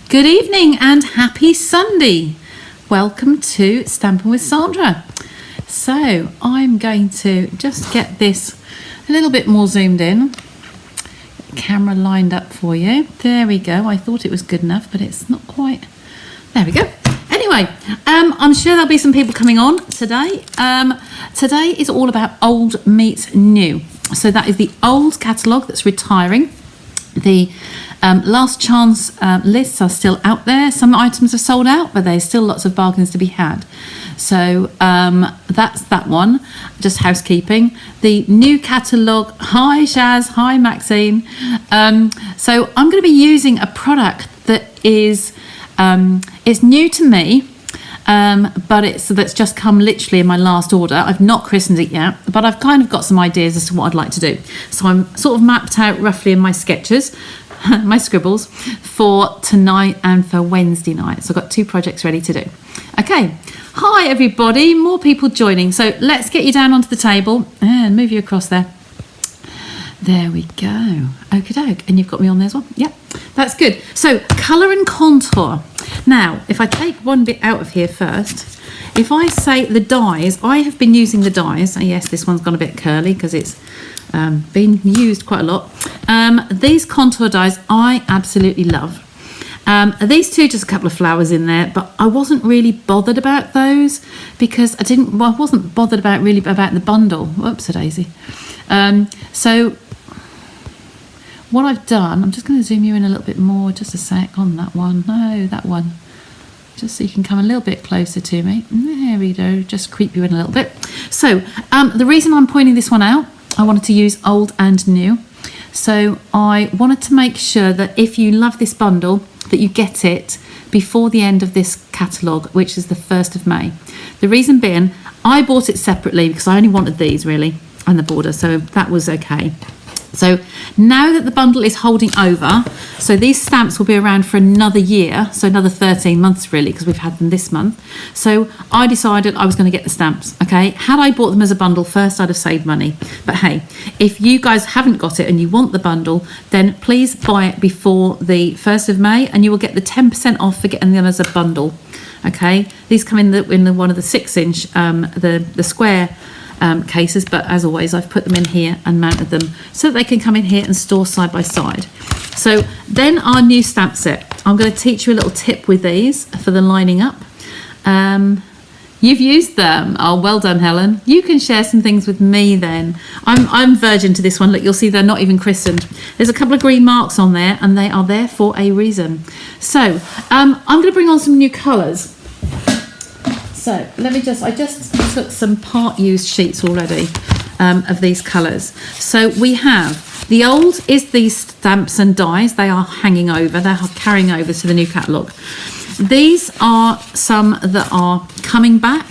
Good evening and happy Sunday. Welcome to Stampin' with Sandra. So I'm going to just get this a little bit more zoomed in. Camera lined up for you. There we go. I thought it was good enough, but it's not quite. There we go. Anyway, I'm sure there'll be some people coming on today. Today is all about old meets new. So that is the old catalogue that's retiring. The last chance lists are still out there. Some items are sold out, but there's still lots of bargains to be had. So that's that one, just housekeeping. The new catalogue, hi Shaz, hi Maxine. So I'm going to be using a product that is it's new to me, but that's just come literally in my last order. I've not christened it yet, but I've kind of got some ideas as to what I'd like to do. So I'm sort of mapped out roughly in my sketches, my scribbles, for tonight and for Wednesday night. So I've got 2 projects ready to do. Okay, hi everybody, more people joining. So let's get you down onto the table and move you across there. There we go. Okie doke. And you've got me on there as well? Yep, that's good. So colour and contour. Now, if I take one bit out of here first, if I say the dies, I have been using the dies. Yes, this one's gone a bit curly because it's been used quite a lot. These contour dies I absolutely love. These two, just a couple of flowers in there, but I wasn't really bothered about those because I wasn't bothered about the bundle. Whoops, a daisy. So what I've done, I'm just going to zoom you in a little bit more, just a sec on that one. No, that one. Just so you can come a little bit closer to me. There we go, just creep you in a little bit. So the reason I'm pointing this one out, I wanted to use old and new. So I wanted to make sure that if you love this bundle, that you get it before the end of this catalogue, which is the 1st of May. The reason being, I bought it separately because I only wanted these really and the border, so that was okay. So now that the bundle is holding over, so these stamps will be around for another year, so another 13 months really, because we've had them this month. So I decided I was going to get the stamps, okay? Had I bought them as a bundle first, I'd have saved money. But hey, if you guys haven't got it and you want the bundle, then please buy it before the 1st of May and you will get the 10% off for getting them as a bundle, okay? These come in one of the 6-inch, the square cases, but as always I've put them in here and mounted them so that they can come in here and store side by side. So then our new stamp set, I'm going to teach you a little tip with these for the lining up. You've used them. Oh, well done, Helen. You can share some things with me then. I'm virgin to this one. Look, you'll see they're not even christened. There's a couple of green marks on there and they are there for a reason. So I'm going to bring on some new colours. So I just took some part used sheets already of these colours. So we have, the old is these stamps and dies. They are hanging over, they're carrying over to the new catalogue. These are some that are coming back,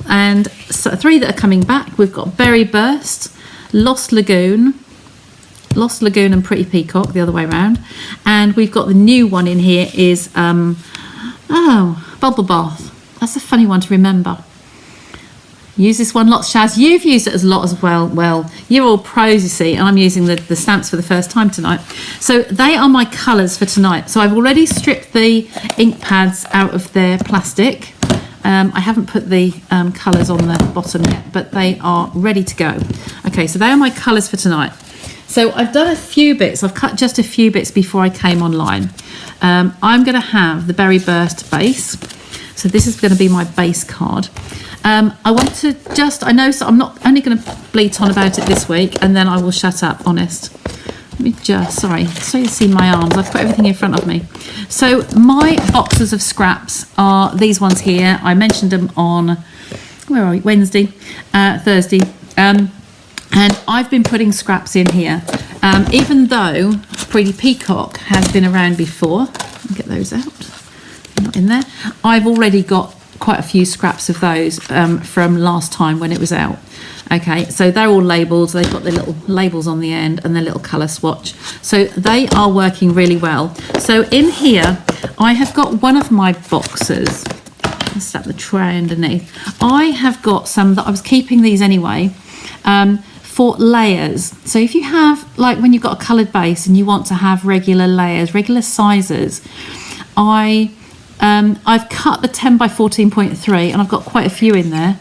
and so 3 that are coming back. We've got Berry Burst, Lost Lagoon and Pretty Peacock, the other way around. And we've got the new one in here is, Bubble Bath. That's a funny one to remember. Use this one lots, Shaz. You've used it as a lot as well. Well, you're all pros, you see, and I'm using the stamps for the first time tonight. So they are my colours for tonight. So I've already stripped the ink pads out of their plastic. I haven't put the colours on the bottom yet, but they are ready to go. Okay, so they are my colours for tonight. So I've done a few bits. I've cut just a few bits before I came online. I'm going to have the Berry Burst base. So this is going to be my base card. I want to I know, so I'm not only going to bleat on about it this week and then I will shut up, honest. Let me just, sorry, so you see my arms. I've put everything in front of me. So my boxes of scraps are these ones here. I mentioned them on, where are we? Thursday. And I've been putting scraps in here. Even though Pretty Peacock has been around before, get those out. Not in there. I've already got quite a few scraps of those from last time when it was out. Okay, so they're all labelled. They've got their little labels on the end and their little colour swatch. So they are working really well. So in here, I have got one of my boxes. Let's slap the tray underneath. I have got some that I was keeping these anyway. For layers. So if you have, like when you've got a coloured base and you want to have regular layers, regular sizes, I've cut the 10 by 14.3 and I've got quite a few in there.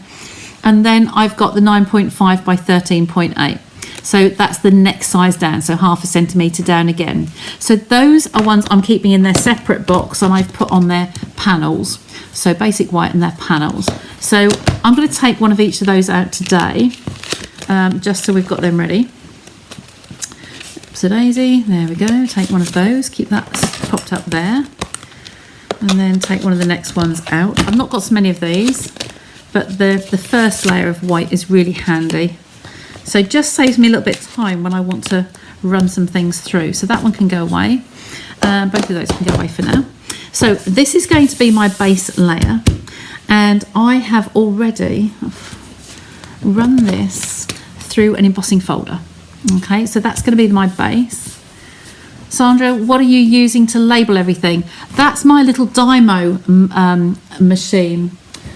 And then I've got the 9.5 by 13.8. So that's the next size down, so half a centimetre down again. So those are ones I'm keeping in their separate box and I've put on their panels. So basic white and their panels. So I'm going to take one of each of those out today, just so we've got them ready. So daisy, there we go. Take one of those, keep that popped up there. And then take one of the next ones out. I've not got so many of these, but the first layer of white is really handy. So it just saves me a little bit of time when I want to run some things through. So that one can go away. Both of those can go away for now. So this is going to be my base layer. And I have already run this through an embossing folder. Okay, so that's going to be my base. Sandra, what are you using to label everything? That's my little Dymo machine.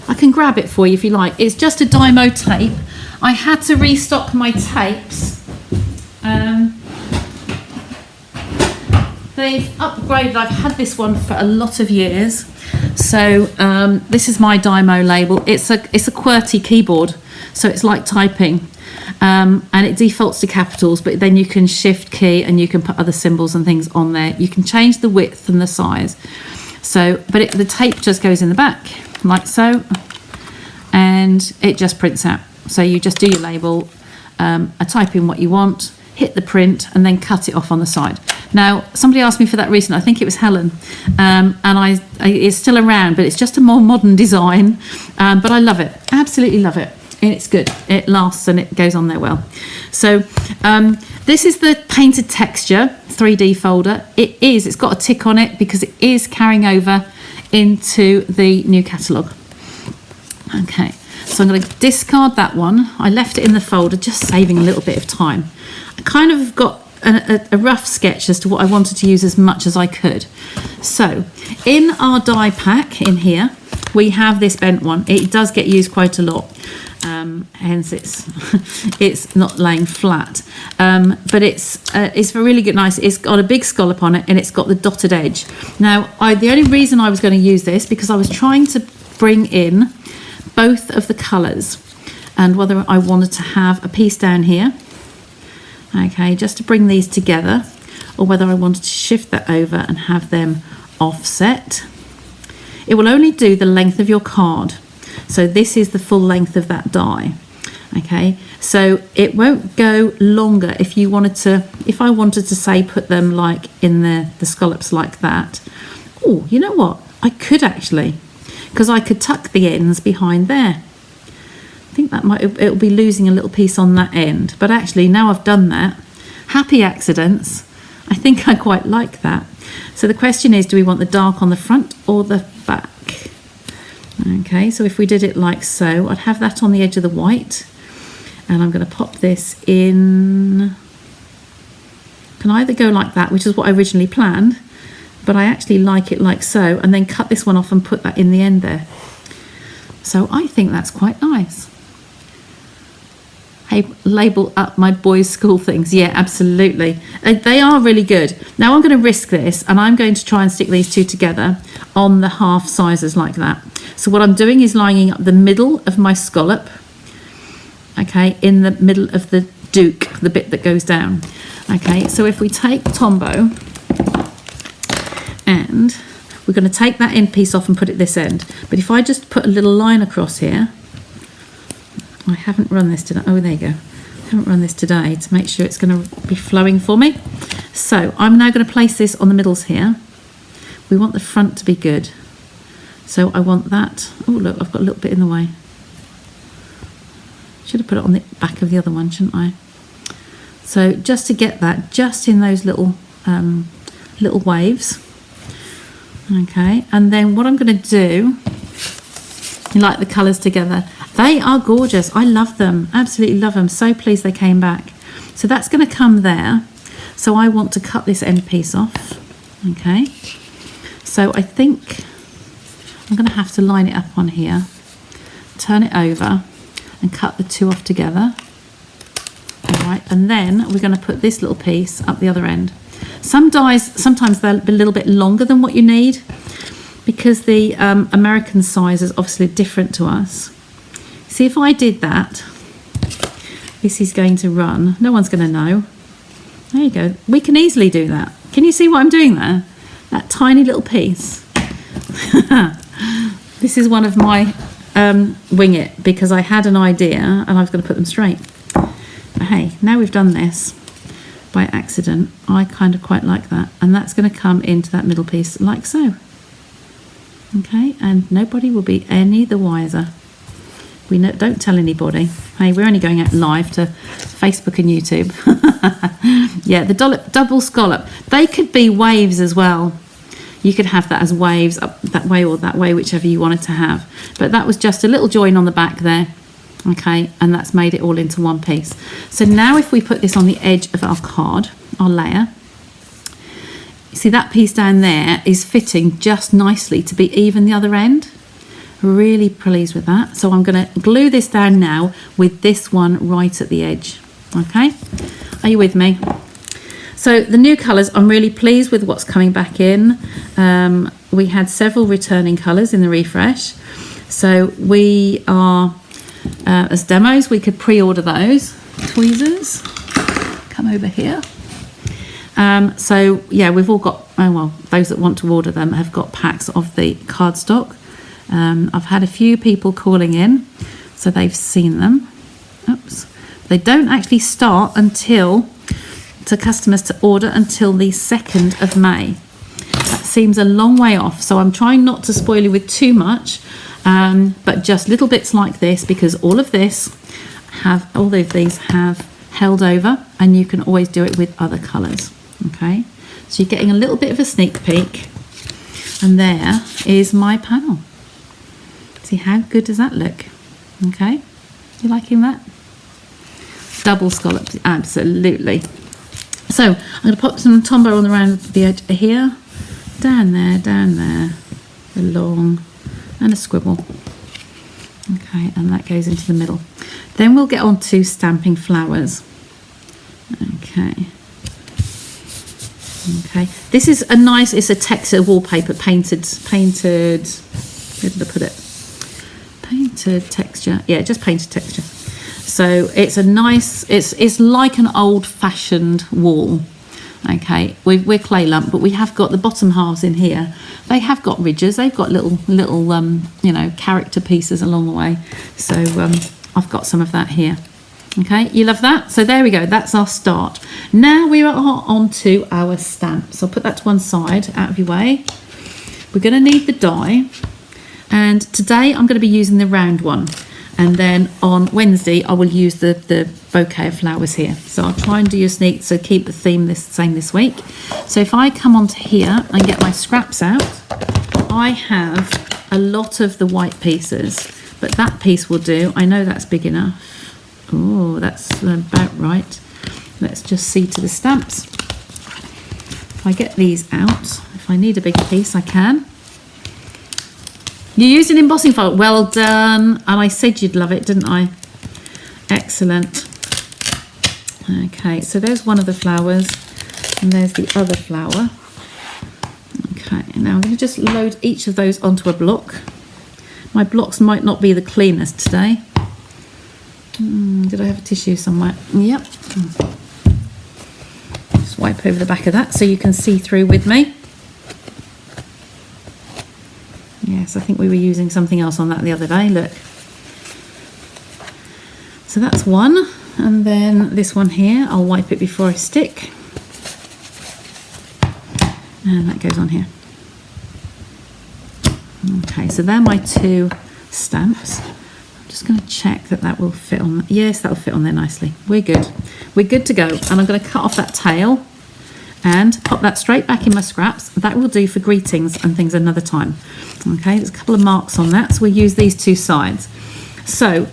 I can grab it for you if you like. It's just a Dymo tape. I had to restock my tapes. They've upgraded. I've had this one for a lot of years. So this is my Dymo label. It's a QWERTY keyboard, so it's like typing. And it defaults to capitals, but then you can shift key and you can put other symbols and things on there. You can change the width and the size. So, but the tape just goes in the back like so, and it just prints out. So you just do your label, type in what you want, hit the print, and then cut it off on the side. Now, somebody asked me for that recently. I think it was Helen, and it's still around, but it's just a more modern design. But I love it, absolutely love it. It's good. It lasts and it goes on there well. So this is the painted texture 3D folder. It's got a tick on it because it is carrying over into the new catalogue. Okay. So I'm going to discard that one. I left it in the folder, just saving a little bit of time. I kind of got a rough sketch as to what I wanted to use as much as I could. So in our die pack in here, we have this bent one. It does get used quite a lot. Hence it's not laying flat. But it's really good, nice. It's got a big scallop on it and it's got the dotted edge. Now, the only reason I was going to use this because I was trying to bring in both of the colours and whether I wanted to have a piece down here, okay, just to bring these together, or whether I wanted to shift that over and have them offset. It will only do the length of your card, so this is the full length of that die. Okay, so it won't go longer if you wanted to, if I wanted to say put them like in the scallops like that. Oh, you know what, I could actually, because I could tuck the ends behind there. I think that it'll be losing a little piece on that end, but actually now I've done that, happy accidents, I think I quite like that. So the question is, do we want the dark on the front or the back? Okay, so if we did it like so, I'd have that on the edge of the white, and I'm going to pop this in. Can either go like that, which is what I originally planned, but I actually like it like so, and then cut this one off and put that in the end there. So I think that's quite nice. Hey, label up my boys' school things. Yeah, absolutely. They are really good. Now I'm going to risk this, and I'm going to try and stick these two together on the half sizes like that. So what I'm doing is lining up the middle of my scallop, okay, in the middle of the duke, the bit that goes down. Okay, so if we take Tombow, and we're going to take that end piece off and put it this end. But if I just put a little line across here, I haven't run this today. Oh, there you go. I haven't run this today to make sure it's going to be flowing for me. So I'm now going to place this on the middles here. We want the front to be good. So I want that. Oh, look, I've got a little bit in the way. Should have put it on the back of the other one, shouldn't I? So just to get that, just in those little waves. Okay, and then what I'm going to do, you like the colours together. They are gorgeous. I love them, absolutely love them. So pleased they came back. So that's going to come there. So I want to cut this end piece off. Okay, so I think I'm going to have to line it up on here, turn it over, and cut the two off together. All right, and then we're going to put this little piece up the other end. Some dies, sometimes they're a little bit longer than what you need, because the American size is obviously different to us. See, if I did that, this is going to run. No one's going to know. There you go. We can easily do that. Can you see what I'm doing there? That tiny little piece. This is one of my wing it, because I had an idea and I was going to put them straight. But hey, now we've done this by accident, I kind of quite like that. And that's going to come into that middle piece like so. Okay, and nobody will be any the wiser. We don't tell anybody. Hey, we're only going out live to Facebook and YouTube. Yeah, the double scallop. They could be waves as well. You could have that as waves, up that way or that way, whichever you wanted to have. But that was just a little join on the back there. Okay, and that's made it all into one piece. So now if we put this on the edge of our card, our layer, see that piece down there is fitting just nicely to be even the other end. Really pleased with that. So I'm going to glue this down now with this one right at the edge. Okay, are you with me? So the new colours, I'm really pleased with what's coming back in. We had several returning colours in the refresh. So we are, as demos, we could pre-order those. Tweezers, come over here. So yeah, we've all got, oh well, those that want to order them have got packs of the cardstock. I've had a few people calling in, so they've seen them. Oops. They don't actually start until, to customers to order until the 2nd of May. That seems a long way off, so I'm trying not to spoil you with too much, but just little bits like this, because all of these have held over, and you can always do it with other colours. Okay, so you're getting a little bit of a sneak peek, and there is my panel. See how good does that look? Okay, you liking that? Double scallops, absolutely. So I'm going to pop some Tombow on around the edge here, down there, along, and a scribble. Okay, and that goes into the middle. Then we'll get on to stamping flowers. Okay. Okay, this is a nice, it's a texture wallpaper, painted, where did I put it? Painted texture, yeah, just painted texture. So it's a nice, it's like an old-fashioned wall. Okay, we're clay lump, but we have got the bottom halves in here. They have got ridges, they've got little you know, character pieces along the way. So I've got some of that here. Okay, you love that? So there we go, that's our start. Now we are on to our stamps. I'll put that to one side, out of your way. We're going to need the die, and today I'm going to be using the round one, and then on Wednesday I will use the bouquet of flowers here. So I'll try and do your sneak, so keep the theme same this week. So if I come onto here and get my scraps out, I have a lot of the white pieces, but that piece will do. I know that's big enough. Oh, that's about right. Let's just see to the stamps. If I get these out, if I need a bigger piece, I can. You used an embossing file. Well done. And I said you'd love it, didn't I? Excellent. Okay, so there's one of the flowers, and there's the other flower. Okay, now I'm going to just load each of those onto a block. My blocks might not be the cleanest today. Did I have a tissue somewhere? Yep. Just wipe over the back of that so you can see through with me. Yes, I think we were using something else on that the other day, look. So that's one, and then this one here, I'll wipe it before I stick. And that goes on here. Okay, so they're my two stamps. Just going to check that that will fit on. Yes, that will fit on there nicely. We're good. We're good to go. And I'm going to cut off that tail and pop that straight back in my scraps. That will do for greetings and things another time. Okay, there's a couple of marks on that, so we'll use these two sides. So,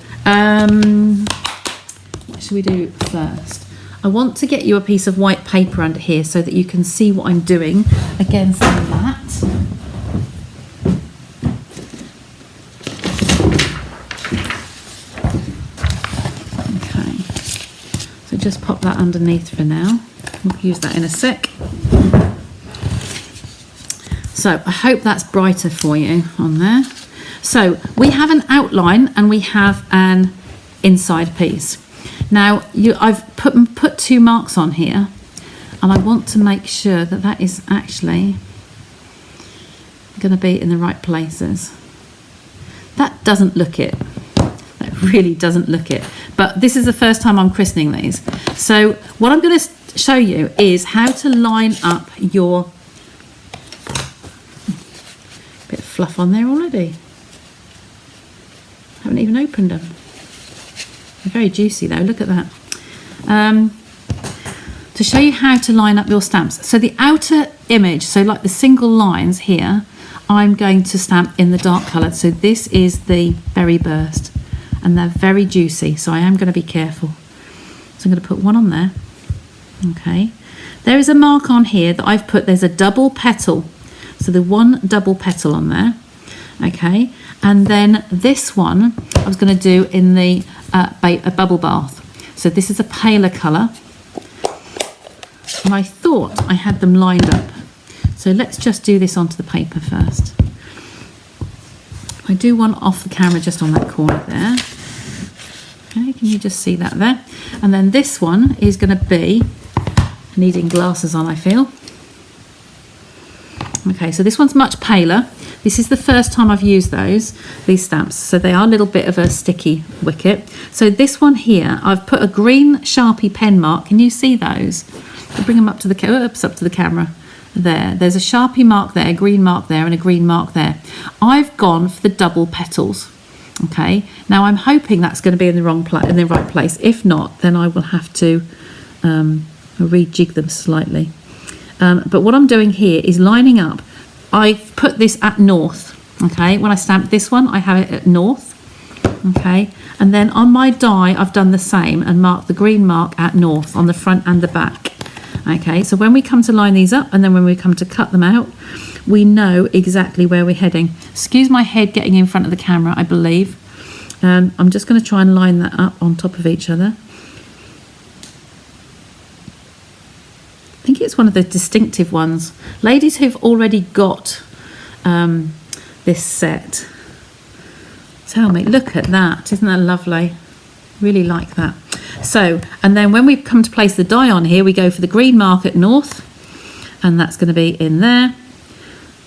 what should we do first? I want to get you a piece of white paper under here so that you can see what I'm doing against that. Just pop that underneath for now. We'll use that in a sec. So I hope that's brighter for you on there. So we have an outline and we have an inside piece. Now I've put 2 marks on here, and I want to make sure that that is actually going to be in the right places. That doesn't look it. That really doesn't look it. But this is the first time I'm christening these. So what I'm going to show you is how to line up your... Bit of fluff on there already. Haven't even opened them. They're very juicy though, look at that. To show you how to line up your stamps. So the outer image, so like the single lines here, I'm going to stamp in the dark colour. So this is the berry burst, and they're very juicy, so I am going to be careful. So I'm going to put one on there. Okay. There is a mark on here that I've put, there's a double petal. So the one double petal on there. Okay. And then this one I was going to do in the a bubble bath. So this is a paler colour. And I thought I had them lined up. So let's just do this onto the paper first. I do one off the camera just on that corner there. Okay, can you just see that there? And then this one is going to be needing glasses on, I feel. Okay, so this one's much paler. This is the first time I've used these stamps. So they are a little bit of a sticky wicket. So this one here, I've put a green Sharpie pen mark. Can you see those? I'll bring them up to the camera. There. There's a Sharpie mark there, a green mark there, and a green mark there. I've gone for the double petals. Okay. Now I'm hoping that's going to be in the right place. If not, then I will have to rejig them slightly. But what I'm doing here is lining up. I've put this at north. Okay. When I stamp this one, I have it at north. Okay. And then on my die, I've done the same and marked the green mark at north on the front and the back. Okay, so when we come to line these up and then when we come to cut them out, we know exactly where we're heading. Excuse my head getting in front of the camera, I believe. I'm just going to try and line that up on top of each other. I think it's one of the distinctive ones. Ladies who've already got this set, tell me, look at that. Isn't that lovely? Really like that. So, and then when we come to place the die on here, we go for the green mark at north, and that's going to be in there,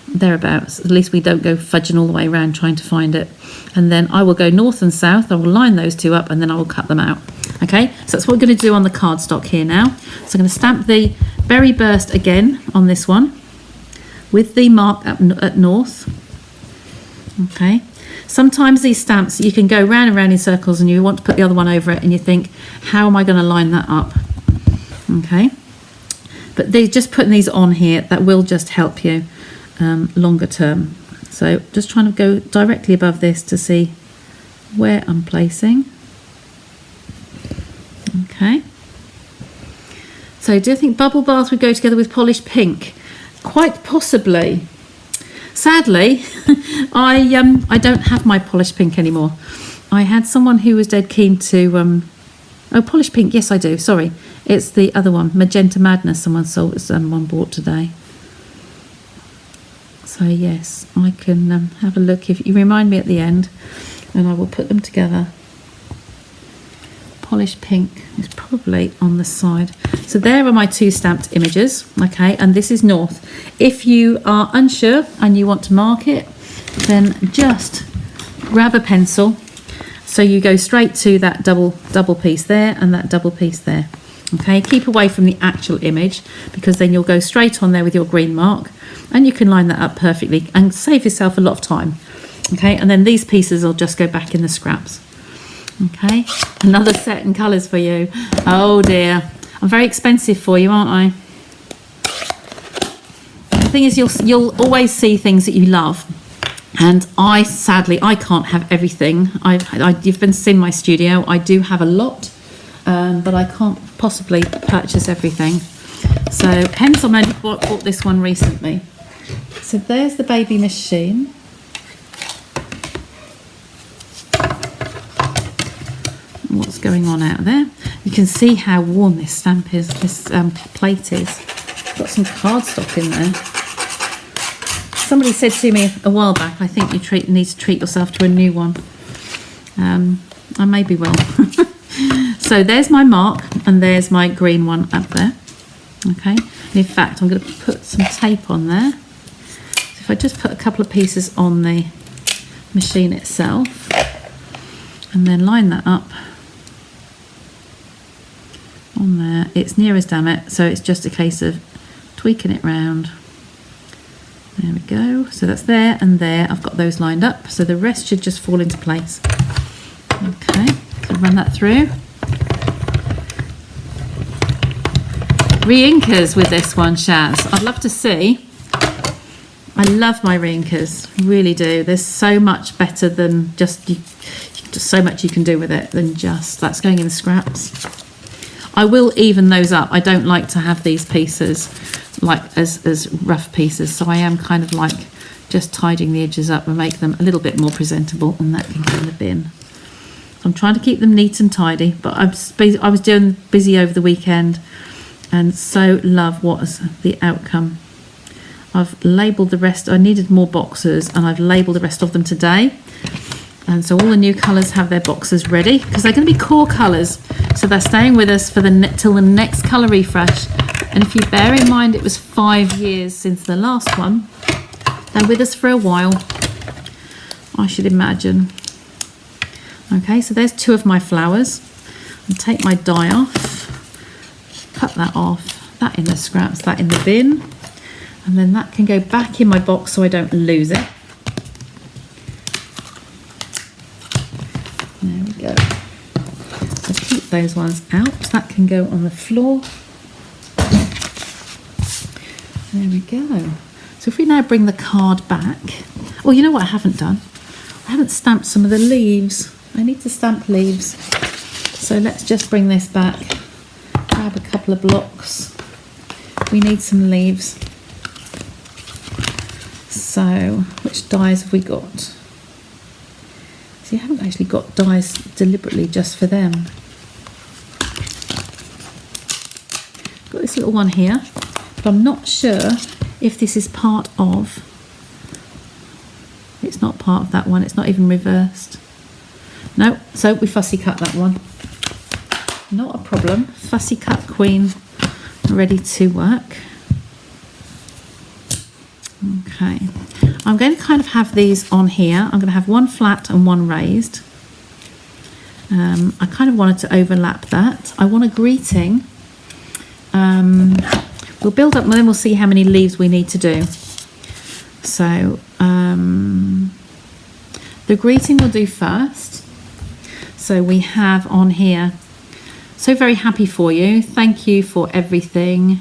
thereabouts. At least we don't go fudging all the way around trying to find it. And then I will go north and south. I will line those two up, and then I will cut them out. Okay, so that's what we're going to do on the cardstock here now. So I'm going to stamp the berry burst again on this one with the mark at north. Okay. Sometimes these stamps, you can go round and round in circles and you want to put the other one over it and you think, how am I going to line that up? Okay. But they're just putting these on here, that will just help you longer term. So just trying to go directly above this to see where I'm placing. Okay. So do you think bubble bath would go together with polished pink? Quite possibly. Sadly, I don't have my polished pink anymore. I had someone who was dead keen to... oh, polished pink, yes I do, sorry. It's the other one, Magenta Madness, someone bought today. So yes, I can have a look. If you remind me at the end, and I will put them together. Polished pink is probably on the side. So there are my two stamped images, okay, and this is north. If you are unsure and you want to mark it, then just grab a pencil. So you go straight to that double piece there and that double piece there. Okay, keep away from the actual image because then you'll go straight on there with your green mark and you can line that up perfectly and save yourself a lot of time. Okay, and then these pieces will just go back in the scraps. Okay, another set in colours for you. Oh dear, I'm very expensive for you, aren't I? The thing is, you'll always see things that you love, and sadly I can't have everything. You've been seeing my studio. I do have a lot, but I can't possibly purchase everything. So hence I only bought this one recently. So there's the baby machine. What's going on out there? You can see how worn this stamp is, this plate is. Got some cardstock in there. Somebody said to me a while back, I think you need to treat yourself to a new one. I maybe will. So there's my mark, and there's my green one up there. Okay, and in fact I'm going to put some tape on there. So if I just put a couple of pieces on the machine itself and then line that up on there, it's near as damn it, so it's just a case of tweaking it round. There we go, so that's there and there. I've got those lined up, so the rest should just fall into place. Okay, so run that through. Re-inkers with this one, Shaz. I'd love to see. I love my re-inkers, really do. There's so much better than just so much you can do with it than just that's going in the scraps. I will even those up. I don't like to have these pieces like as rough pieces, so I am kind of like just tidying the edges up and make them a little bit more presentable, and that can go in the bin. So I'm trying to keep them neat and tidy, but I was doing busy over the weekend and so love what is the outcome. I've labelled the rest. I needed more boxes, and I've labelled the rest of them today. And so all the new colours have their boxes ready, because they're going to be core colours. So they're staying with us for till the next colour refresh. And if you bear in mind it was 5 years since the last one, they're with us for a while, I should imagine. Okay, so there's 2 of my flowers. I'll take my die off. Cut that off, that in the scraps, that in the bin, and then that can go back in my box so I don't lose it. There we go. So keep those ones out. That can go on the floor. There we go. So if we now bring the card back, oh, you know what I haven't done? I haven't stamped some of the leaves. I need to stamp leaves. So let's just bring this back. Grab a couple of blocks. We need some leaves. So, which dies have we got? See, I haven't actually got dies deliberately just for them. Got this little one here, but I'm not sure if this is part of. It's not part of that one. It's not even reversed. No, so we fussy cut that one. Not a problem. Fussy cut queen ready to work. Okay, I'm going to kind of have these on here. I'm going to have one flat and one raised. I kind of wanted to overlap that. I want a greeting. We'll build up and then we'll see how many leaves we need to do. So the greeting we'll do first. So we have on here, so very happy for you. Thank you for everything.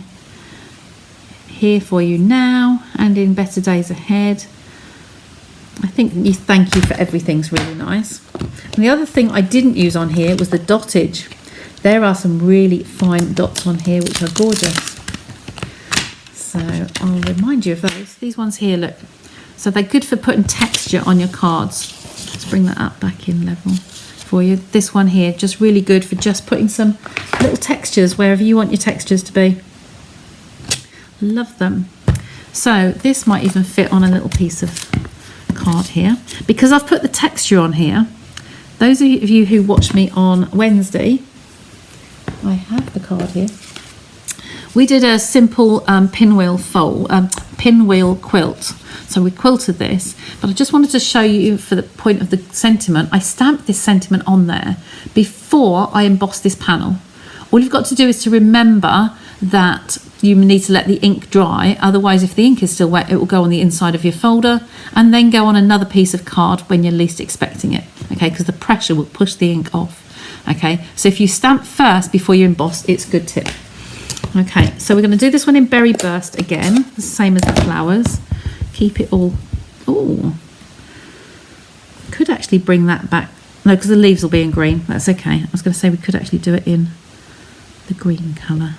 Here for you now and in better days ahead. I think thank you for everything's really nice. And the other thing I didn't use on here was the dottage. There are some really fine dots on here which are gorgeous. So I'll remind you of those. These ones here, look. So they're good for putting texture on your cards. Let's bring that up back in level for you. This one here, just really good for just putting some little textures wherever you want your textures to be. Love them. So this might even fit on a little piece of card here. Because I've put the texture on here, those of you who watched me on Wednesday, I have the card here. We did a simple pinwheel quilt. So we quilted this, but I just wanted to show you for the point of the sentiment. I stamped this sentiment on there before I embossed this panel. All you've got to do is to remember that you need to let the ink dry. Otherwise, if the ink is still wet, it will go on the inside of your folder and then go on another piece of card when you're least expecting it. Okay, because the pressure will push the ink off. Okay, so if you stamp first before you emboss, it's a good tip. Okay, so we're going to do this one in Berry Burst again, the same as the flowers. Keep it all. Oh, could actually bring that back. No, because the leaves will be in green. That's okay. I was going to say we could actually do it in the green colour.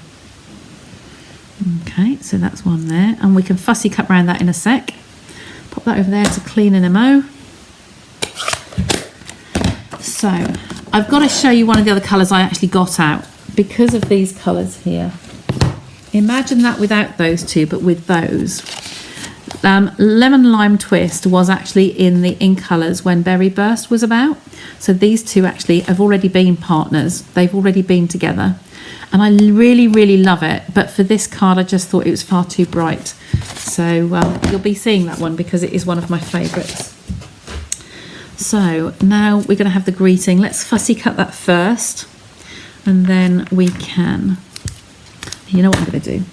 Okay, so that's one there, and we can fussy cut around that in a sec. Pop that over there to clean and mo. So I've got to show you one of the other colours I actually got out. because of these colours here. Imagine that without those two, but with those. Lemon Lime Twist was actually in the In Colours when Berry Burst was about. So these two actually have already been partners. They've already been together. And I really, really love it. But for this card, I just thought it was far too bright. So you'll be seeing that one because it is one of my favourites. So now we're going to have the greeting. Let's fussy cut that first. And then we can... You know what I'm going to do?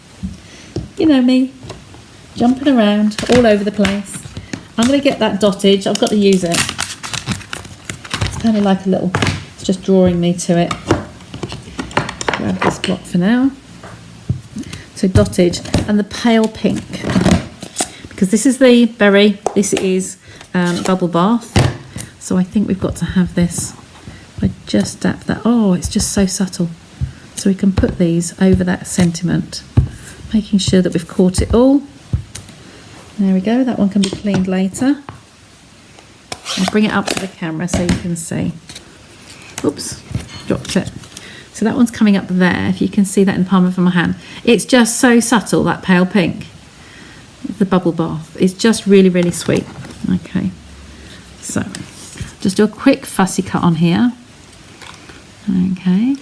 You know me. Jumping around all over the place. I'm going to get that dottage. I've got to use it. It's kind of like a little... It's just drawing me to it. Grab this block for now. So dottage and the pale pink. Because this is the berry. This is bubble bath. So I think we've got to have this. I just dab that. Oh, it's just so subtle. So we can put these over that sentiment, making sure that we've caught it all. There we go. That one can be cleaned later. I'll bring it up to the camera so you can see. Oops, dropped it. So that one's coming up there. If you can see that in the palm of my hand. It's just so subtle, that pale pink. The bubble bath. It's just really, really sweet. Okay. So just do a quick fussy cut on here. Okay.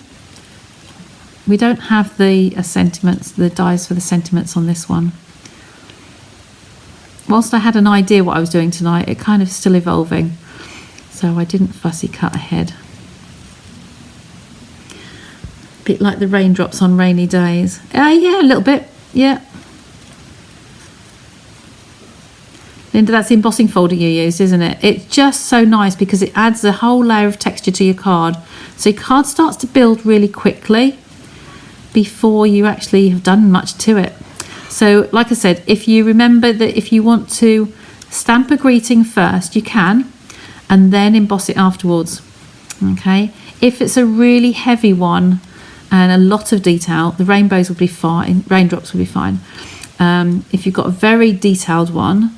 We don't have the sentiments, the dies for the sentiments on this one. Whilst I had an idea what I was doing tonight, it kind of still evolving. So I didn't fussy cut ahead. A bit like the raindrops on rainy days. Yeah, a little bit, yeah. Linda, that's the embossing folder you used, isn't it? It's just so nice because it adds a whole layer of texture to your card. So your card starts to build really quickly before you actually have done much to it. So like I said, if you remember that if you want to stamp a greeting first, you can, and then emboss it afterwards. Okay. If it's a really heavy one and a lot of detail, the rainbows would be fine, raindrops would be fine. If you've got a very detailed one,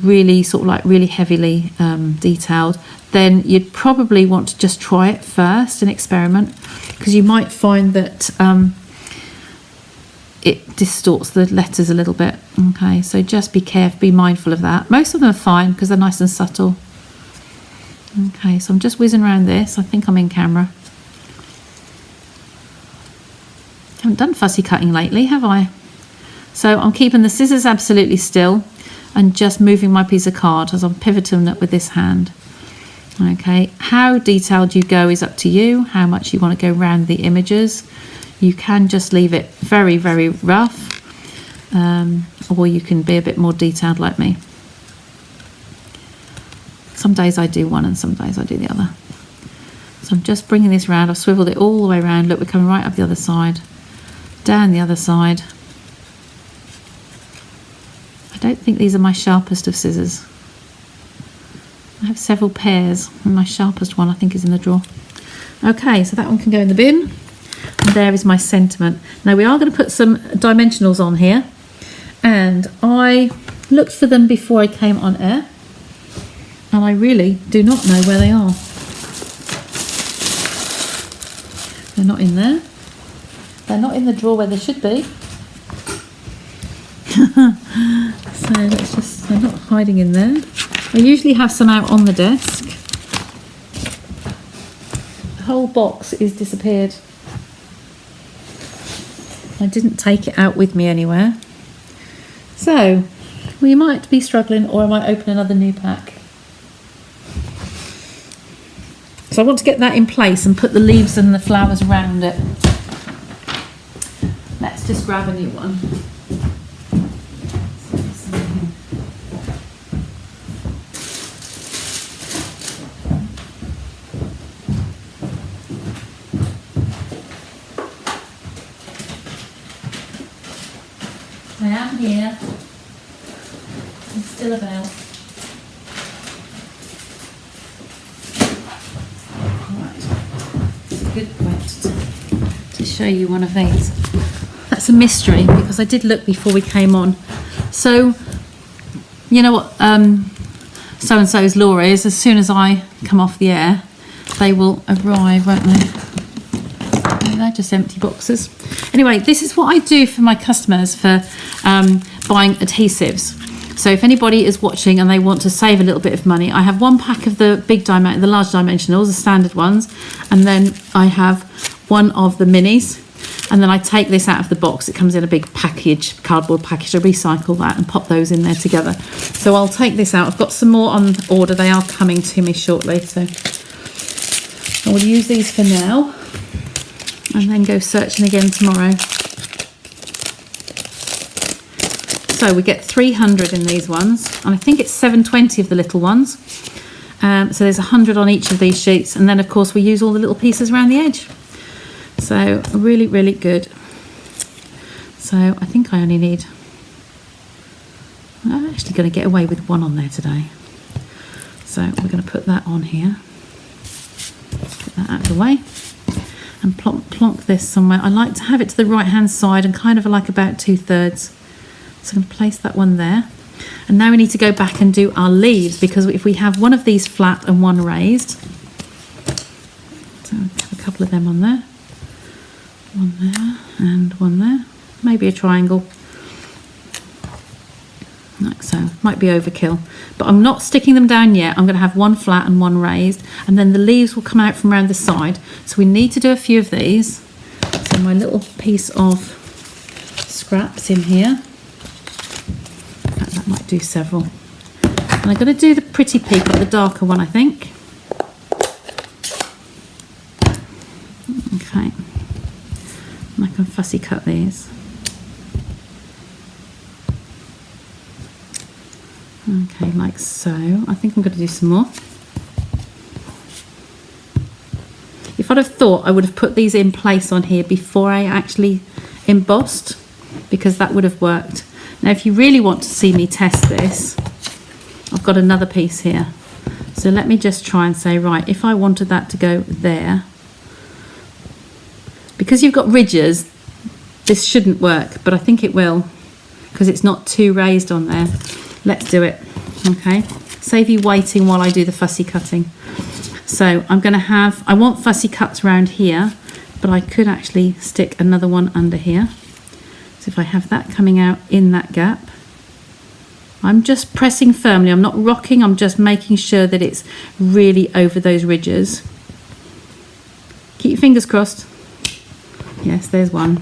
really sort of like really heavily detailed, then you'd probably want to just try it first and experiment, because you might find that it distorts the letters a little bit. Okay, so just be careful, be mindful of that. Most of them are fine because they're nice and subtle. Okay, so I'm just whizzing around this. I think I'm in camera. Haven't done fussy cutting lately, have I? So I'm keeping the scissors absolutely still and just moving my piece of card as I'm pivoting it with this hand. Okay, how detailed you go is up to you, how much you want to go around the images. You can just leave it very, very rough, or you can be a bit more detailed like me. Some days I do one and some days I do the other. So I'm just bringing this round. I've swiveled it all the way around. Look, we're coming right up the other side, down the other side. I don't think these are my sharpest of scissors. I have several pairs, and my sharpest one I think is in the drawer. Okay, so that one can go in the bin. And there is my sentiment. Now we are going to put some dimensionals on here, and I looked for them before I came on air, and I really do not know where they are. They're not in there. They're not in the drawer where they should be. So let's just, they're not hiding in there. I usually have some out on the desk. The whole box is disappeared. I didn't take it out with me anywhere. So we might be struggling, or I might open another new pack. So I want to get that in place and put the leaves and the flowers around it. Let's just grab a new one. I am here. I'm still about. Right. It's a good point to show you one of these. That's a mystery because I did look before we came on. So, you know what so-and-so's law is, as soon as I come off the air, they will arrive, won't they? they're just empty boxes. Anyway, this is what I do for my customers for buying adhesives. So if anybody is watching and they want to save a little bit of money, I have one pack of the the large dimensionals, the standard ones, and then I have one of the minis, and then I take this out of the box. It comes in a big package, cardboard package. I recycle that and pop those in there together. So I'll take this out. I've got some more on order. They are coming to me shortly, so I will use these for now and then go searching again tomorrow. So we get 300 in these ones, and I think it's 720 of the little ones. So there's 100 on each of these sheets, and then of course we use all the little pieces around the edge. So really, really good. So I think I only need, I'm actually going to get away with one on there today. So we're going to put that on here, put that out of the way, and plonk this somewhere. I like to have it to the right hand side and kind of like about 2/3. So I'm going to place that one there. And now we need to go back and do our leaves, because if we have one of these flat and one raised, so have a couple of them on there. One there and one there. Maybe a triangle. Like so. Might be overkill. But I'm not sticking them down yet. I'm going to have one flat and one raised. And then the leaves will come out from around the side. So we need to do a few of these. So my little piece of scraps in here. That might do several. And I'm going to do the pretty peacock, the darker one, I think. Okay. And I can fussy cut these. Okay, like so. I think I'm going to do some more. If I'd have thought, I would have put these in place on here before I actually embossed, because that would have worked. Now, if you really want to see me test this, I've got another piece here. So let me just try and say, right, if I wanted that to go there, because you've got ridges, this shouldn't work, but I think it will, because it's not too raised on there. Let's do it, okay? Save you waiting while I do the fussy cutting. So I'm going to have, I want fussy cuts around here, but I could actually stick another one under here. So if I have that coming out in that gap, I'm just pressing firmly. I'm not rocking. I'm just making sure that it's really over those ridges. Keep your fingers crossed. Yes, there's one.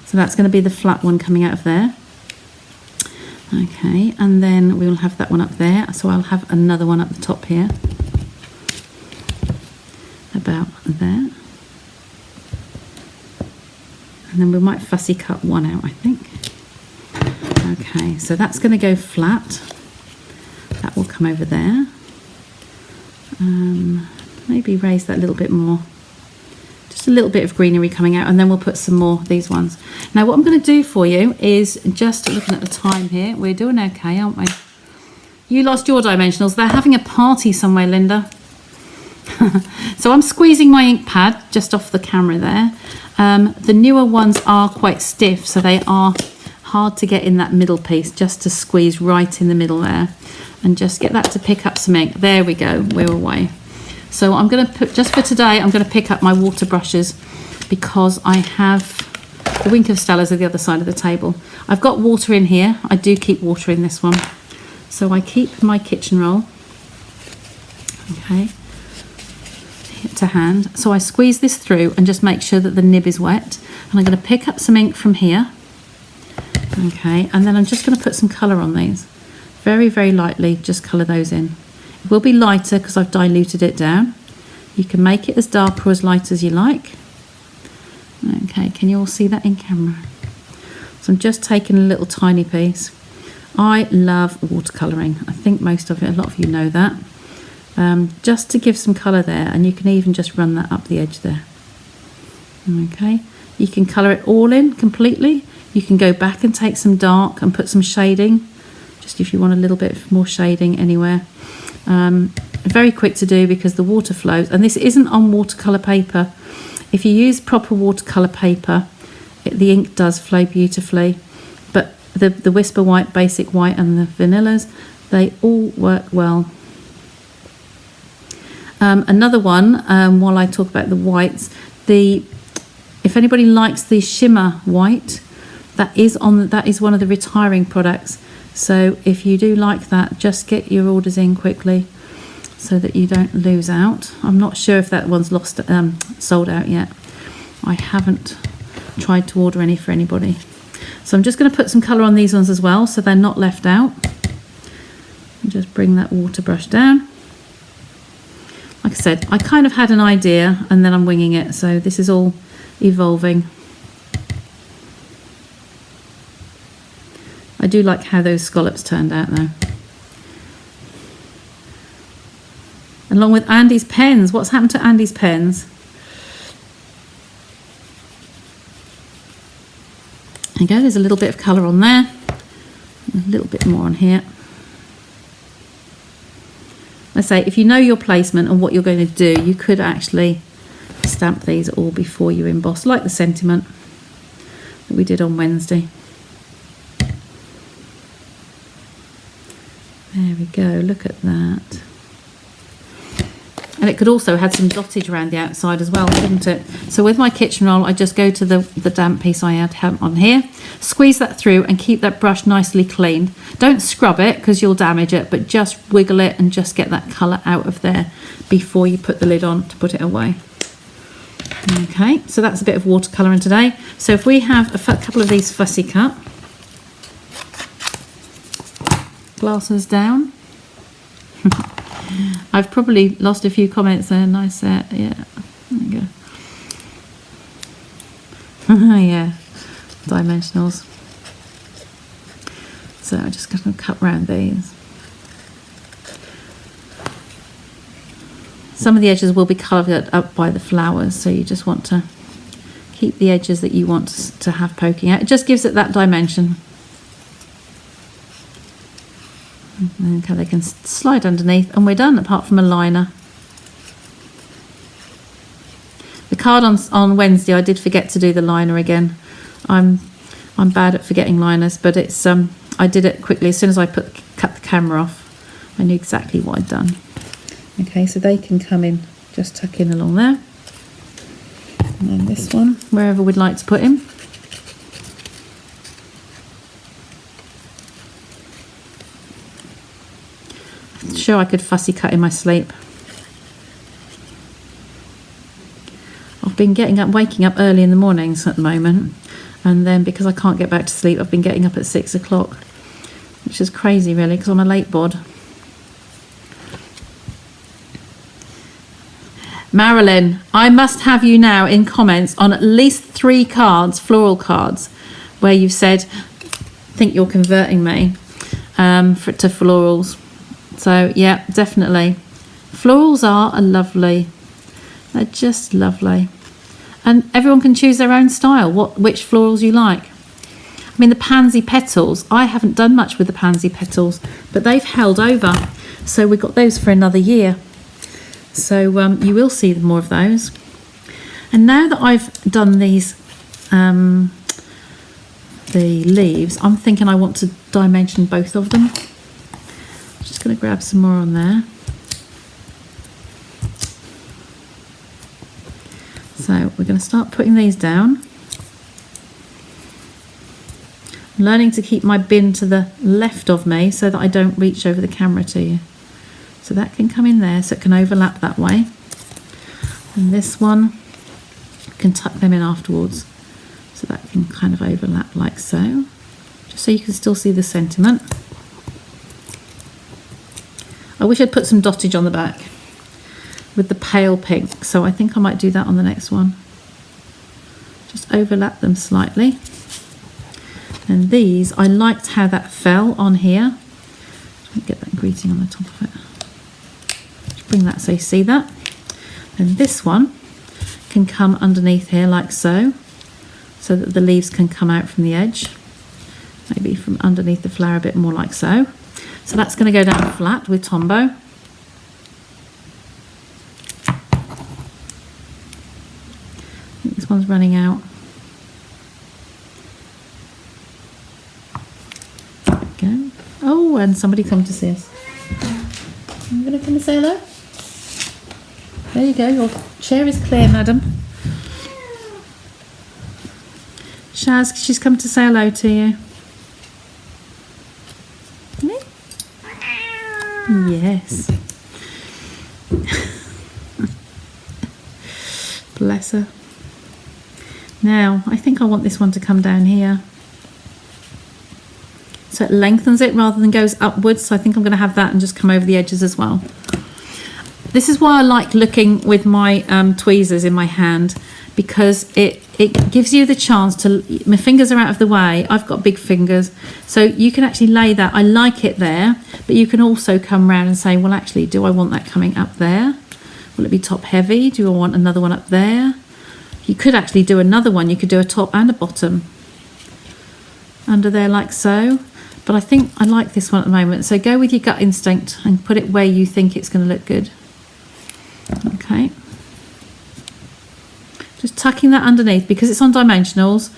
So that's going to be the flat one coming out of there. Okay, and then we will have that one up there. So I'll have another one up the top here. About there. And then we might fussy cut one out, I think. Okay, so that's going to go flat. That will come over there. Maybe raise that a little bit more. Just a little bit of greenery coming out, and then we'll put some more of these ones. Now what I'm going to do for you is, just looking at the time here, we're doing okay, aren't we? You lost your dimensionals. They're having a party somewhere, Linda. So I'm squeezing my ink pad just off the camera there. The newer ones are quite stiff, so they are hard to get in that middle piece, just to squeeze right in the middle there and just get that to pick up some ink. There we go, we're away. So I'm going to put, just for today, I'm going to pick up my water brushes, because I have the Wink of Stellas at the other side of the table. I've got water in here. I do keep water in this one. So I keep my kitchen roll, okay, to hand. So I squeeze this through and just make sure that the nib is wet. And I'm going to pick up some ink from here. Okay, and then I'm just going to put some colour on these. Very, very lightly, just colour those in. It will be lighter because I've diluted it down. You can make it as dark or as light as you like. Okay, can you all see that in camera? So I'm just taking a little tiny piece. I love watercolouring. I think most of it, a lot of you know that. Just to give some colour there, and you can even just run that up the edge there. Okay, you can colour it all in completely. You can go back and take some dark and put some shading, just if you want a little bit more shading anywhere. Very quick to do because the water flows, and this isn't on watercolour paper. If you use proper watercolour paper, the ink does flow beautifully, but the Whisper White, Basic White and the Vanillas, they all work well. Another one, while I talk about the whites, the if anybody likes the shimmer white, that is one of the retiring products. So if you do like that, just get your orders in quickly so that you don't lose out. I'm not sure if that one's sold out yet. I haven't tried to order any for anybody. So I'm just going to put some colour on these ones as well, so they're not left out. And just bring that water brush down. Like I said, I kind of had an idea and then I'm winging it, so this is all evolving. I do like how those scallops turned out though. Along with Andy's pens. What's happened to Andy's pens? There you go, there's a little bit of colour on there. A little bit more on here. I say, if you know your placement and what you're going to do, you could actually stamp these all before you emboss, like the sentiment that we did on Wednesday. There we go, look at that. And it could also have some dottage around the outside as well, couldn't it? So with my kitchen roll, I just go to the damp piece I had on here, squeeze that through and keep that brush nicely cleaned. Don't scrub it because you'll damage it, but just wiggle it and just get that colour out of there before you put the lid on to put it away. Okay, so that's a bit of watercolour in today. So if we have a couple of these fussy cut, glasses down. I've probably lost a few comments there. Nice set, yeah. There you go. Yeah, dimensionals. So I'm just going to cut round these. Some of the edges will be covered up by the flowers, so you just want to keep the edges that you want to have poking out. It just gives it that dimension. And then they can slide underneath and we're done, apart from a liner. The card on Wednesday, I did forget to do the liner again. I'm bad at forgetting liners, but it's I did it quickly. As soon as I cut the camera off, I knew exactly what I'd done. Okay, so they can come in, just tuck in along there. And then this one, wherever we'd like to put him. Sure, I could fussy cut in my sleep. I've been waking up early in the mornings at the moment, and then because I can't get back to sleep, I've been getting up at 6 o'clock, which is crazy really, because I'm a late bod. Marilyn, I must have you now in comments on at least 3 cards, floral cards, where you've said, think you're converting me to florals. So yeah, definitely. Florals are lovely. They're just lovely. And everyone can choose their own style, which florals you like. I mean, the pansy petals, I haven't done much with the pansy petals, but they've held over. So we've got those for another year. So you will see more of those. And now that I've done these, the leaves, I'm thinking I want to dimension both of them. Just going to grab some more on there. So we're going to start putting these down. I'm learning to keep my bin to the left of me so that I don't reach over the camera to you. So that can come in there, so it can overlap that way. And this one, you can tuck them in afterwards. So that can kind of overlap like so. Just so you can still see the sentiment. I wish I'd put some dottage on the back with the pale pink, so I think I might do that on the next one. Just overlap them slightly. And these, I liked how that fell on here. Get that greeting on the top of it. Just bring that so you see that. And this one can come underneath here like so that the leaves can come out from the edge. Maybe from underneath the flower a bit more like so. So that's going to go down flat with Tombow. I think this one's running out. There we go. Oh, and somebody come to see us. I'm going to come and say hello. There you go. Your chair is clear, madam. Shaz, she's come to say hello to you. Yes. Bless her. Now, I think I want this one to come down here. So it lengthens it rather than goes upwards. So I think I'm going to have that and just come over the edges as well. This is why I like looking with my tweezers in my hand, because it gives you the chance to, my fingers are out of the way, I've got big fingers, so you can actually lay that, I like it there, but you can also come around and say, well actually, do I want that coming up there? Will it be top heavy? Do I want another one up there? You could actually do another one, you could do a top and a bottom under there like so, but I think I like this one at the moment, so go with your gut instinct and put it where you think it's going to look good. Okay. Just tucking that underneath, because it's on dimensionals,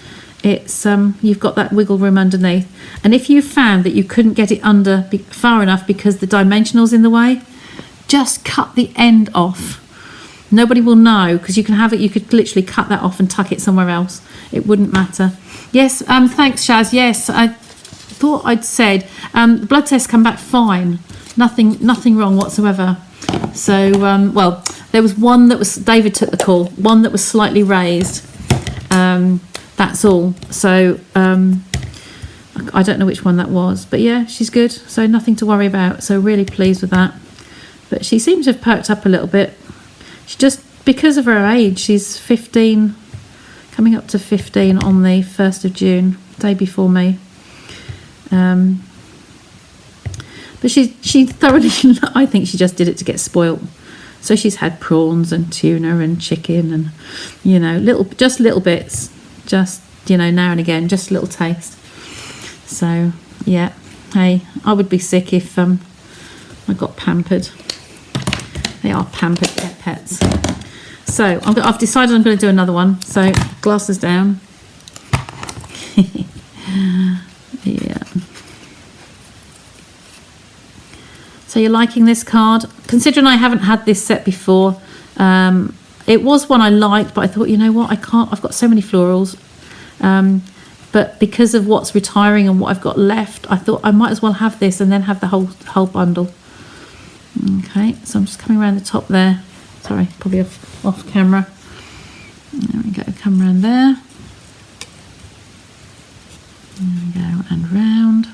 it's you've got that wiggle room underneath, and if you found that you couldn't get it under far enough because the dimensionals in the way, just cut the end off. Nobody will know, because you can have it, you could literally cut that off and tuck it somewhere else, it wouldn't matter. Yes, thanks Shaz. Yes, I thought I'd said the blood tests come back fine, nothing wrong whatsoever. So well, there was one that was, David took the call, one that was slightly raised, that's all. So I don't know which one that was, but yeah, she's good, so nothing to worry about, so really pleased with that. But she seems to have perked up a little bit. She just, because of her age, she's 15, coming up to 15 on the 1st of June, day before me. But she thoroughly, I think she just did it to get spoilt. So she's had prawns and tuna and chicken and, you know, just little bits, just, you know, now and again, just a little taste. So yeah, hey, I would be sick if I got pampered. They are pampered pets. So I've decided I'm going to do another one. So glasses down. Yeah. So you're liking this card? Considering I haven't had this set before, it was one I liked, but I thought, you know what, I can't, I've got so many florals. But because of what's retiring and what I've got left, I thought I might as well have this and then have the whole bundle. Okay, so I'm just coming around the top there. Sorry, probably off camera. There we go, come around there. There we go, and round.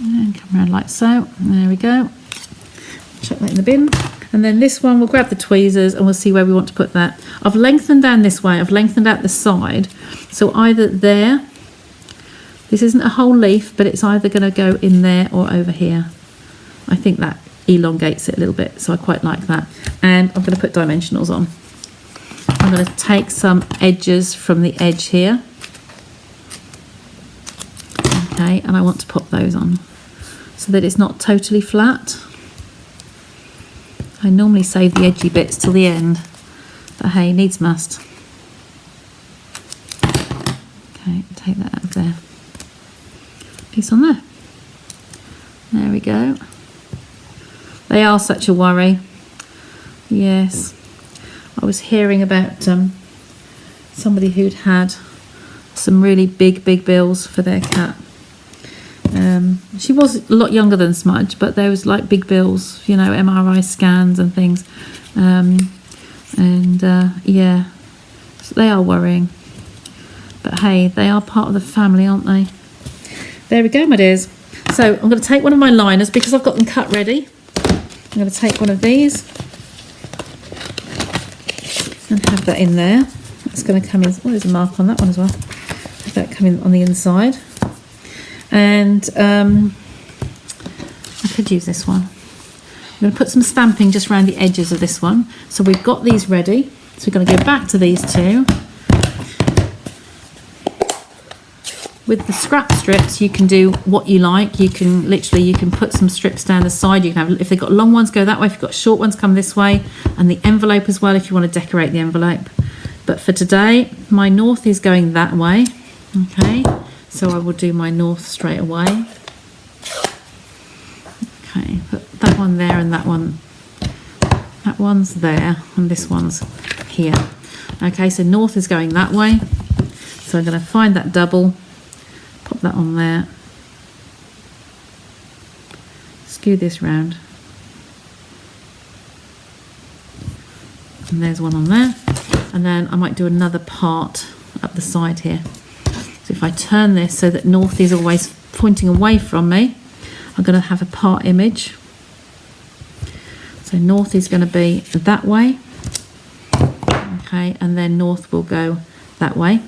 And come around like so. There we go. Chuck that in the bin. And then this one, we'll grab the tweezers and we'll see where we want to put that. I've lengthened down this way. I've lengthened out the side. So either there, this isn't a whole leaf, but it's either going to go in there or over here. I think that elongates it a little bit, so I quite like that. And I'm going to put dimensionals on. I'm going to take some edges from the edge here. Okay, and I want to pop those on so that it's not totally flat. I normally save the edgy bits till the end, but hey, needs must. Okay, take that out of there. Piece on there. There we go. They are such a worry. Yes. I was hearing about somebody who'd had some really big bills for their cat. She was a lot younger than Smudge, but there was like big bills, you know, MRI scans and things. Yeah, so they are worrying. But hey, they are part of the family, aren't they? There we go, my dears. So I'm going to take one of my liners because I've got them cut ready. I'm going to take one of these and have that in there. That's going to come in. Oh, there's a mark on that one as well. Have that come in on the inside. And I could use this one. I'm going to put some stamping just around the edges of this one. So we've got these ready. So we're going to go back to these two. With the scrap strips, you can do what you like. You can literally, put some strips down the side. You can have, if they've got long ones, go that way. If you've got short ones, come this way. And the envelope as well, if you want to decorate the envelope. But for today, my north is going that way. Okay, so I will do my north straight away. Okay, put that one there and that one. That one's there and this one's here. Okay, so north is going that way. So I'm going to find that double, pop that on there, skew this round, and there's one on there. And then I might do another part up the side here. So if I turn this so that north is always pointing away from me, I'm going to have a part image. So north is going to be that way. Okay, and then north will go that way,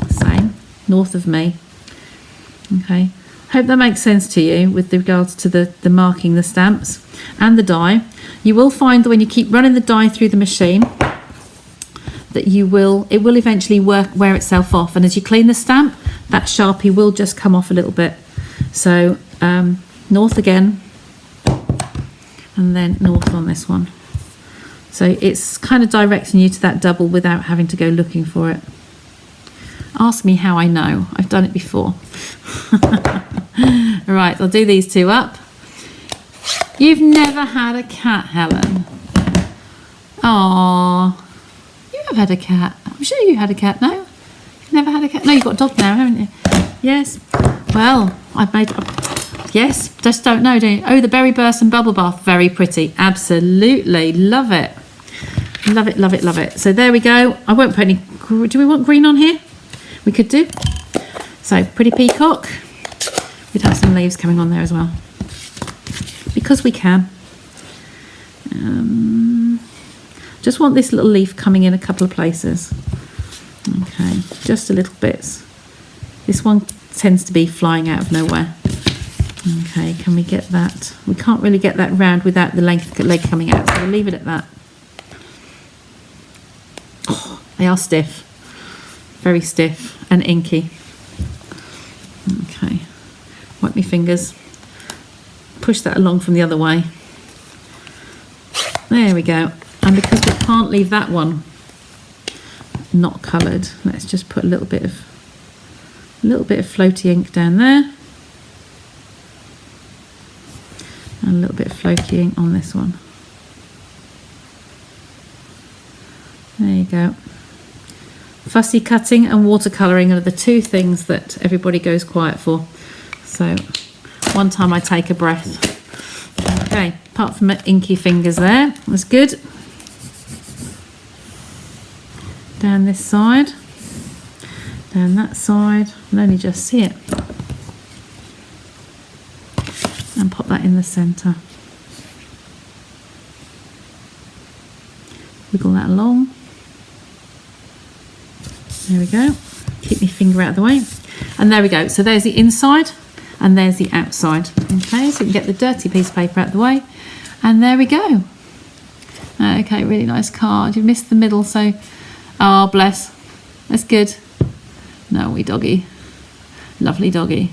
same, north of me. Okay, hope that makes sense to you with regards to the marking the stamps and the die. You will find that when you keep running the die through the machine, that it will eventually wear itself off, and as you clean the stamp, that Sharpie will just come off a little bit. So north again, and then north on this one. So it's kind of directing you to that double without having to go looking for it. Ask me how I know. I've done it before. All right, I'll do these two up. You've never had a cat, Helen. Aww. You have had a cat. I'm sure you had a cat, no? You've never had a cat? No, you've got a dog now, haven't you? Yes. Well, I've made... Yes, just don't know, do you? Oh, the berry burst and bubble bath. Very pretty. Absolutely. Love it. Love it, love it, love it. So there we go. I won't put any... Do we want green on here? We could do. So, pretty peacock. We'd have some leaves coming on there as well. Because we can. Just want this little leaf coming in a couple of places. Okay, just a little bit. This one tends to be flying out of nowhere. Okay, can we get that? We can't really get that round without the leg coming out, so we'll leave it at that. Oh, they are stiff. Very stiff and inky. Okay, wipe my fingers. Push that along from the other way. There we go. And because we can't leave that one not coloured, let's just put a little bit of floaty ink down there. And a little bit of floaty ink on this one. There you go. Fussy cutting and watercolouring are the two things that everybody goes quiet for. So one time I take a breath. Okay, apart from my inky fingers there, that's good. Down this side, down that side, I can only just see it. And pop that in the centre. Wiggle that along. There we go. Keep my finger out of the way. And there we go. So there's the inside and there's the outside. Okay, so we can get the dirty piece of paper out of the way. And there we go. Okay, really nice card. You've missed the middle, so... Oh, bless. That's good. No, wee doggy. Lovely doggy.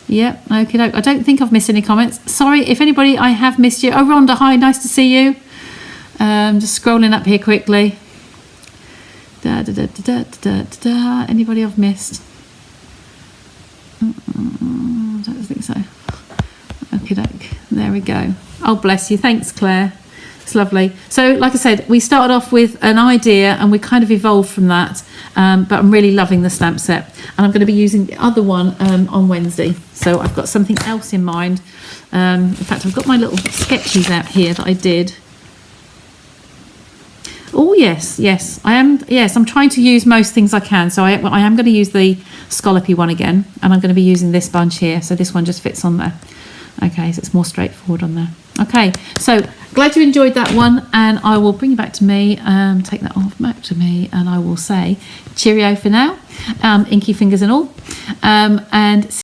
Yep, okay. I don't think I've missed any comments. Sorry if anybody I have missed you. Oh, Rhonda, hi, nice to see you. Just scrolling up here quickly. Anybody I've missed? I don't think so. Okay, there we go. Oh, bless you. Thanks, Claire. It's lovely. So, like I said, we started off with an idea and we kind of evolved from that. But I'm really loving the stamp set. And I'm going to be using the other one on Wednesday. So I've got something else in mind. In fact, I've got my little sketches out here that I did. Oh, yes, I am. Yes, I'm trying to use most things I can. So I am going to use the scallopy one again. And I'm going to be using this bunch here. So this one just fits on there. Okay, so it's more straightforward on there. Okay, so glad you enjoyed that one, and I will bring you back to me, take that off back to me, and I will say cheerio for now, inky fingers and all, and